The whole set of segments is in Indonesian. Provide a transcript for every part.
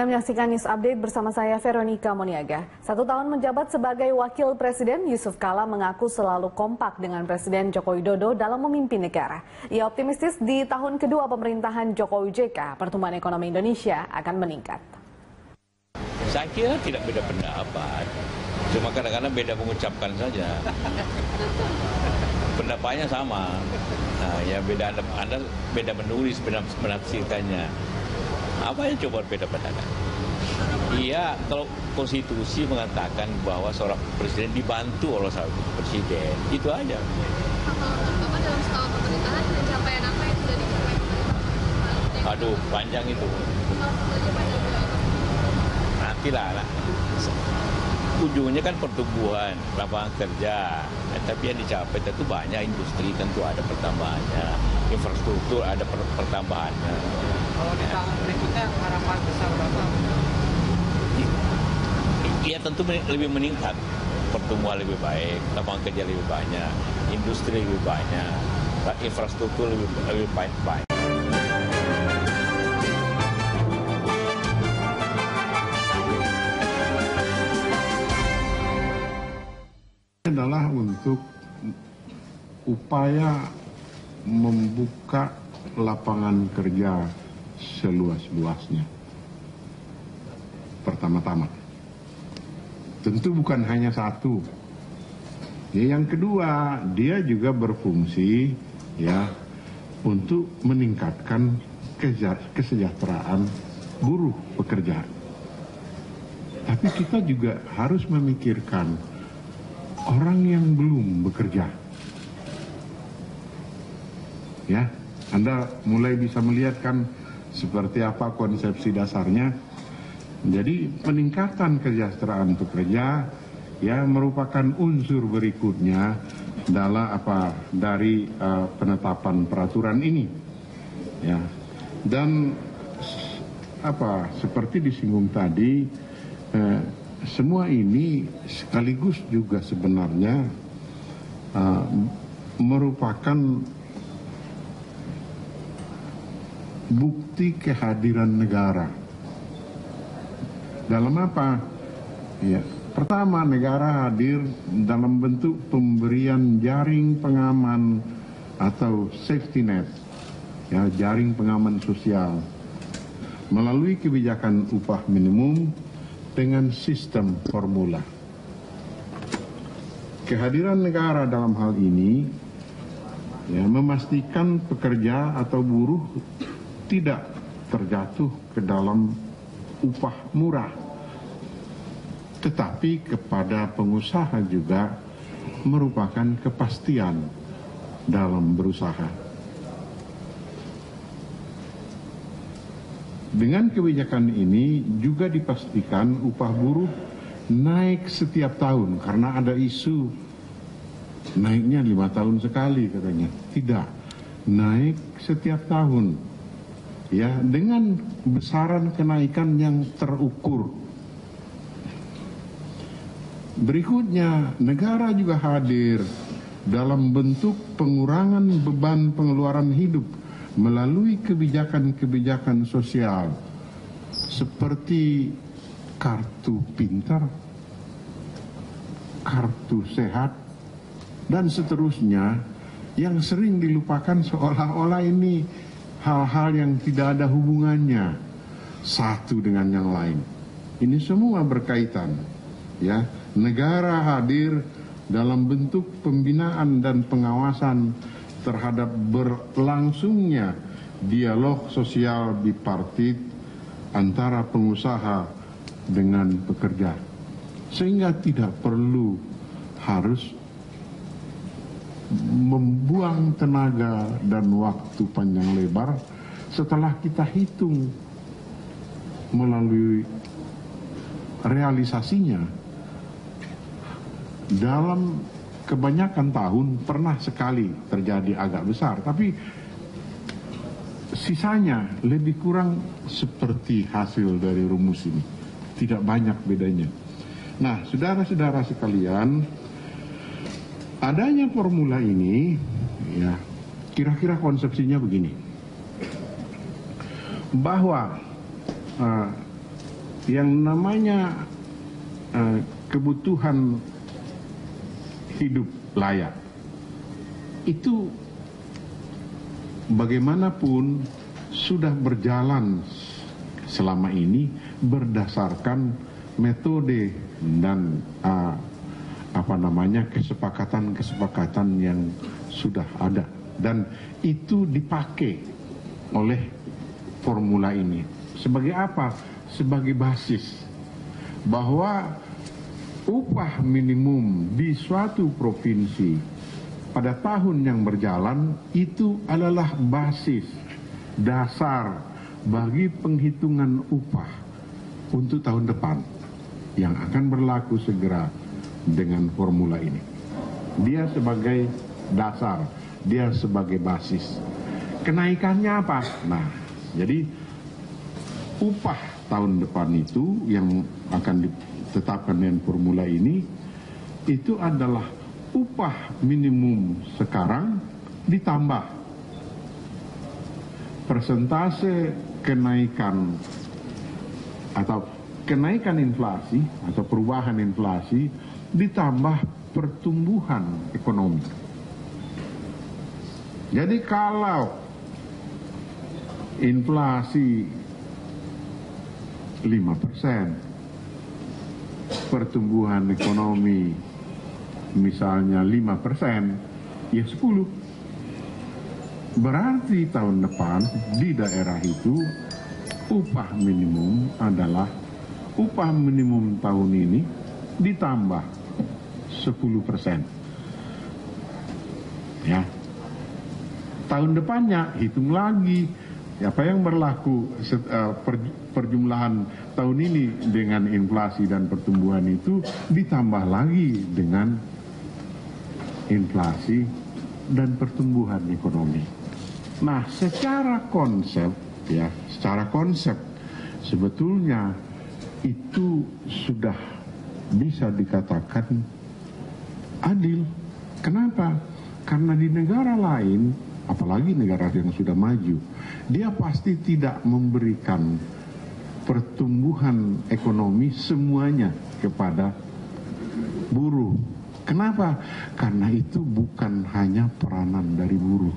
Menyaksikan News Update bersama saya Veronica Moniaga. 1 tahun menjabat sebagai Wakil Presiden, Yusuf Kala mengaku selalu kompak dengan Presiden Joko Widodo dalam memimpin negara. Ia optimistis di tahun kedua pemerintahan Jokowi JK, pertumbuhan ekonomi Indonesia akan meningkat. Saya kira tidak beda pendapat, cuma kadang-kadang beda mengucapkan saja. Pendapatnya sama, nah, ya beda Anda beda menulis, beda menafsirkannya. Apa yang coba beda pandangan? Iya, kalau konstitusi mengatakan bahwa seorang presiden dibantu oleh seorang presiden, itu aja. Bapak dalam setahun pemerintahan pencapaian apa yang sudah dicapai pemerintah? Aduh, panjang itu. Nantilah, ujungnya kan pertumbuhan, lapangan kerja. Tapi yang dicapai tentu banyak, industri tentu ada pertambahannya, infrastruktur ada pertambahannya. Kalau di tahun berikutnya harapan besar Bapak? Iya tentu lebih meningkat, pertumbuhan lebih baik, lapangan kerja lebih banyak, industri lebih banyak, infrastruktur lebih baik. Adalah untuk upaya membuka lapangan kerja seluas-luasnya. Pertama-tama, tentu bukan hanya satu. Ya, yang kedua, dia juga berfungsi ya untuk meningkatkan kesejahteraan buruh pekerja. Tapi kita juga harus memikirkan orang yang belum bekerja. Ya, Anda mulai bisa melihat kan seperti apa konsepsi dasarnya. Jadi peningkatan kesejahteraan pekerja ya merupakan unsur berikutnya dari penetapan peraturan ini. Ya. Dan seperti disinggung tadi, semua ini sekaligus juga sebenarnya merupakan bukti kehadiran negara. Dalam apa? Ya, pertama, negara hadir dalam bentuk pemberian jaring pengaman atau safety net, ya, jaring pengaman sosial melalui kebijakan upah minimum dengan sistem formula. Kehadiran negara dalam hal ini ya, memastikan pekerja atau buruh tidak terjatuh ke dalam upah murah, tetapi kepada pengusaha juga merupakan kepastian dalam berusaha. Dengan kebijakan ini juga dipastikan upah buruh naik setiap tahun, karena ada isu naiknya 5 tahun sekali katanya. Tidak, naik setiap tahun. Ya, dengan besaran kenaikan yang terukur. Berikutnya, negara juga hadir dalam bentuk pengurangan beban pengeluaran hidup melalui kebijakan-kebijakan sosial seperti kartu pintar, kartu sehat, dan seterusnya, yang sering dilupakan seolah-olah ini hal-hal yang tidak ada hubungannya satu dengan yang lain. Ini semua berkaitan. Ya, negara hadir dalam bentuk pembinaan dan pengawasan terhadap berlangsungnya dialog sosial bipartit antara pengusaha dengan pekerja, sehingga tidak perlu harus membuang tenaga dan waktu panjang lebar setelah kita hitung melalui realisasinya. Dalam kebanyakan tahun pernah sekali terjadi agak besar, tapi sisanya lebih kurang seperti hasil dari rumus ini, tidak banyak bedanya. Nah, saudara-saudara sekalian, adanya formula ini, ya, kira-kira konsepsinya begini, bahwa yang namanya kebutuhan hidup layak itu bagaimanapun sudah berjalan selama ini berdasarkan metode dan kesepakatan yang sudah ada, dan itu dipakai oleh formula ini sebagai apa? Sebagai basis bahwa upah minimum di suatu provinsi pada tahun yang berjalan itu adalah basis dasar bagi penghitungan upah untuk tahun depan yang akan berlaku segera dengan formula ini. Dia sebagai dasar, dia sebagai basis. Kenaikannya apa? Nah, jadi upah tahun depan itu yang akan ditetapkan dengan formula ini itu adalah upah minimum sekarang ditambah persentase kenaikan atau kenaikan inflasi atau perubahan inflasi ditambah pertumbuhan ekonomi. Jadi kalau inflasi 5%, pertumbuhan ekonomi misalnya 5%, ya 10. Berarti tahun depan di daerah itu upah minimum adalah upah minimum tahun ini ditambah 10%. Ya. Tahun depannya hitung lagi apa yang berlaku perjumlahan tahun ini dengan inflasi dan pertumbuhan itu ditambah lagi dengan inflasi dan pertumbuhan ekonomi. Nah, secara konsep sebetulnya itu sudah bisa dikatakan adil. Kenapa? Karena di negara lain, apalagi negara yang sudah maju, dia pasti tidak memberikan pertumbuhan ekonomi semuanya kepada buruh. Kenapa? Karena itu bukan hanya peranan dari buruh.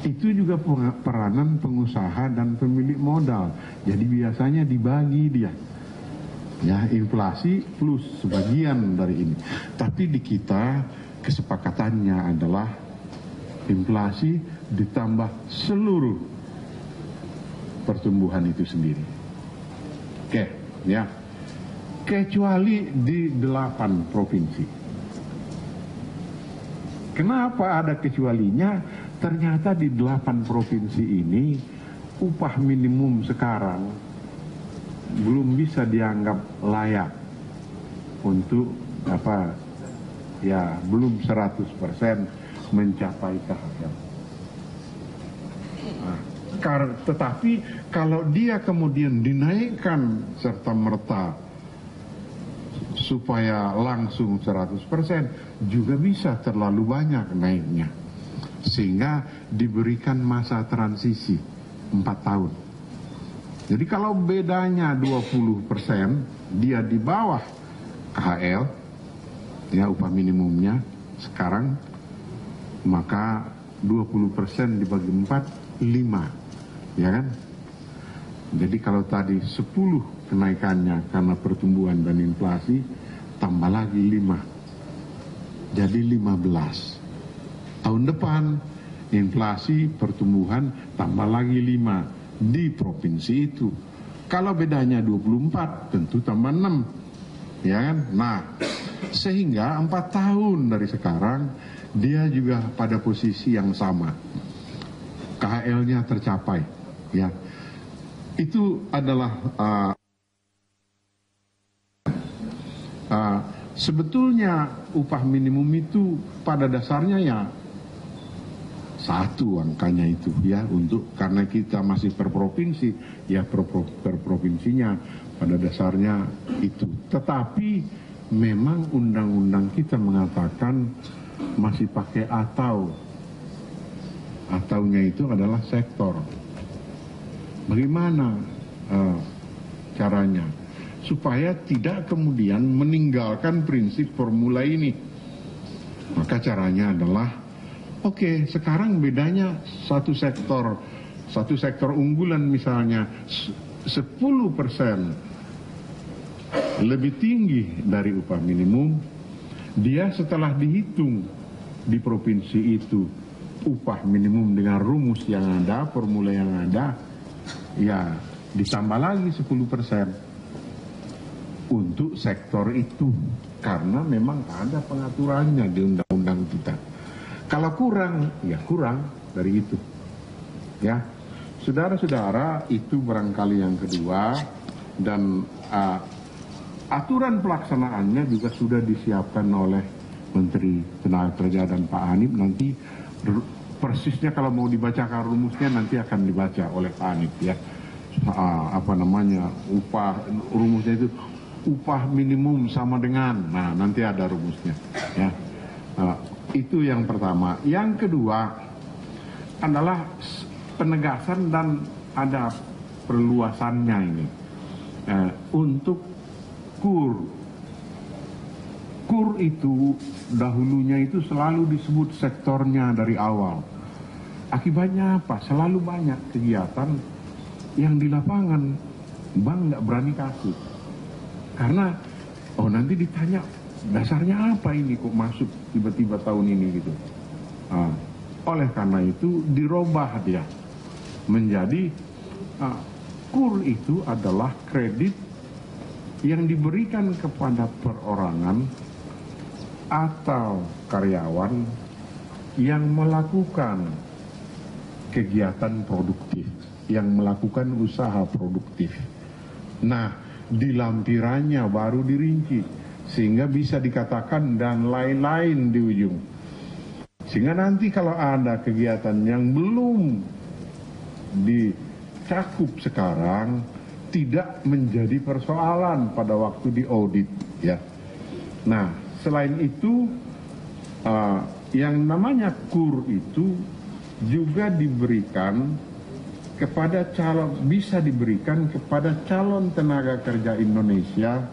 Itu juga peranan pengusaha dan pemilik modal. Jadi biasanya dibagi dia. Ya, inflasi plus sebagian dari ini. Tapi di kita kesepakatannya adalah inflasi ditambah seluruh pertumbuhan itu sendiri. Oke, ya. Kecuali di 8 provinsi. Kenapa ada kecualinya? Ternyata di 8 provinsi ini upah minimum sekarang belum bisa dianggap layak untuk belum 100% mencapai KHL. Nah, tetapi kalau dia kemudian dinaikkan serta merta supaya langsung 100% juga bisa terlalu banyak naiknya, sehingga diberikan masa transisi 4 tahun. Jadi kalau bedanya 20%, dia di bawah KHL, ya upah minimumnya sekarang, maka 20% dibagi 4, 5, ya kan? Jadi kalau tadi 10 kenaikannya karena pertumbuhan dan inflasi, tambah lagi 5, jadi 15. Tahun depan inflasi, pertumbuhan, tambah lagi 5 di provinsi itu. Kalau bedanya 24, tentu tambah 6, ya kan? Nah, sehingga 4 tahun dari sekarang dia juga pada posisi yang sama, KHL-nya tercapai, ya. Itu adalah sebetulnya upah minimum itu pada dasarnya ya 1 angkanya itu, ya, untuk karena kita masih per provinsi, ya per provinsinya pada dasarnya itu. Tetapi memang undang-undang kita mengatakan masih pakai ataunya itu adalah sektor. Bagaimana caranya supaya tidak kemudian meninggalkan prinsip formula ini. Maka caranya adalah, oke, sekarang bedanya satu sektor unggulan misalnya 10% lebih tinggi dari upah minimum, dia setelah dihitung di provinsi itu upah minimum dengan rumus yang ada, formula yang ada, ya ditambah lagi 10% untuk sektor itu, karena memang ada pengaturannya di undang-undang kita. Kalau kurang, ya kurang dari itu. Ya, saudara-saudara, itu barangkali yang kedua, dan aturan pelaksanaannya juga sudah disiapkan oleh Menteri Tenaga Kerja dan Pak Hanif. Nanti persisnya kalau mau dibacakan rumusnya nanti akan dibaca oleh Pak Hanif ya. Upah rumusnya itu upah minimum sama dengan, nah nanti ada rumusnya ya. Itu yang pertama. Yang kedua adalah penegasan dan ada perluasannya ini untuk KUR itu dahulunya itu selalu disebut sektornya dari awal. Akibatnya apa? Selalu banyak kegiatan yang di lapangan bank nggak berani kasih. Karena nanti ditanya dasarnya apa ini kok masuk tiba-tiba tahun ini gitu. Oleh karena itu dirubah dia menjadi KUR itu adalah kredit yang diberikan kepada perorangan atau karyawan yang melakukan kegiatan produktif, yang melakukan usaha produktif. Nah, di lampirannya baru dirinci, sehingga bisa dikatakan dan lain-lain di ujung. Sehingga nanti kalau ada kegiatan yang belum dicakup sekarang, tidak menjadi persoalan pada waktu diaudit ya. Nah, selain itu yang namanya KUR itu juga diberikan kepada bisa diberikan kepada calon tenaga kerja Indonesia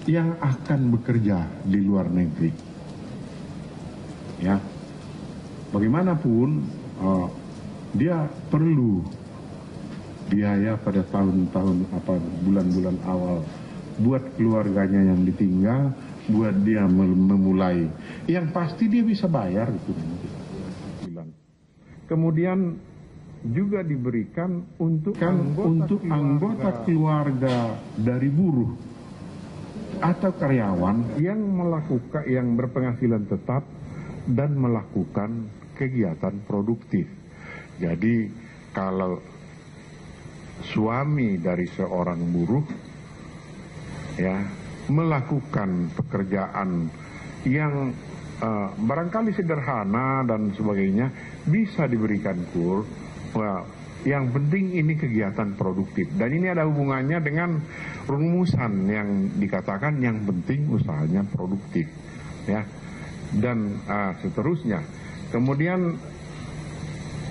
yang akan bekerja di luar negeri. Ya, bagaimanapun dia perlu biaya pada tahun-tahun bulan-bulan awal buat keluarganya yang ditinggal, buat dia memulai. Yang pasti dia bisa bayar itu. Kemudian juga diberikan untuk anggota keluarga dari buruh atau karyawan yang berpenghasilan tetap dan melakukan kegiatan produktif. Jadi kalau suami dari seorang buruh ya melakukan pekerjaan yang barangkali sederhana dan sebagainya, bisa diberikan KUR. Yang penting ini kegiatan produktif, dan ini ada hubungannya dengan rumusan yang dikatakan yang penting usahanya produktif ya, dan seterusnya. Kemudian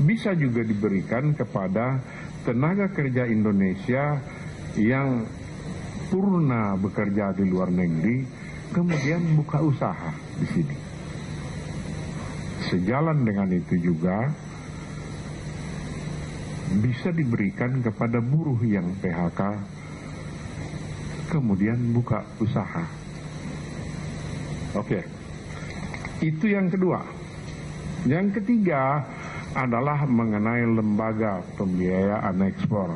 bisa juga diberikan kepada tenaga kerja Indonesia yang purna bekerja di luar negeri, kemudian buka usaha di sini. Sejalan dengan itu juga bisa diberikan kepada buruh yang PHK, kemudian buka usaha. Oke, itu yang kedua. Yang ketiga adalah mengenai lembaga pembiayaan ekspor.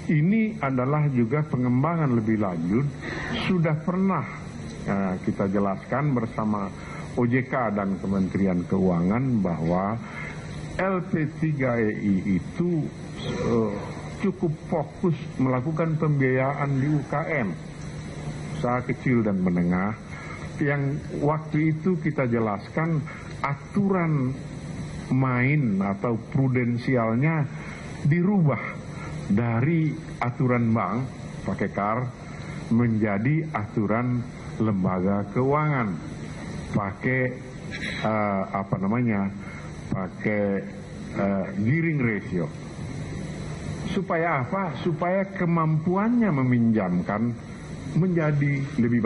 Ini adalah juga pengembangan lebih lanjut. Sudah pernah kita jelaskan bersama OJK dan Kementerian Keuangan bahwa LP3EI itu cukup fokus melakukan pembiayaan di UKM, usaha kecil dan menengah, yang waktu itu kita jelaskan aturan main atau prudensialnya dirubah dari aturan bank pakai KAR menjadi aturan lembaga keuangan pakai pakai gearing ratio. Supaya apa? Supaya kemampuannya meminjamkan menjadi lebih baik.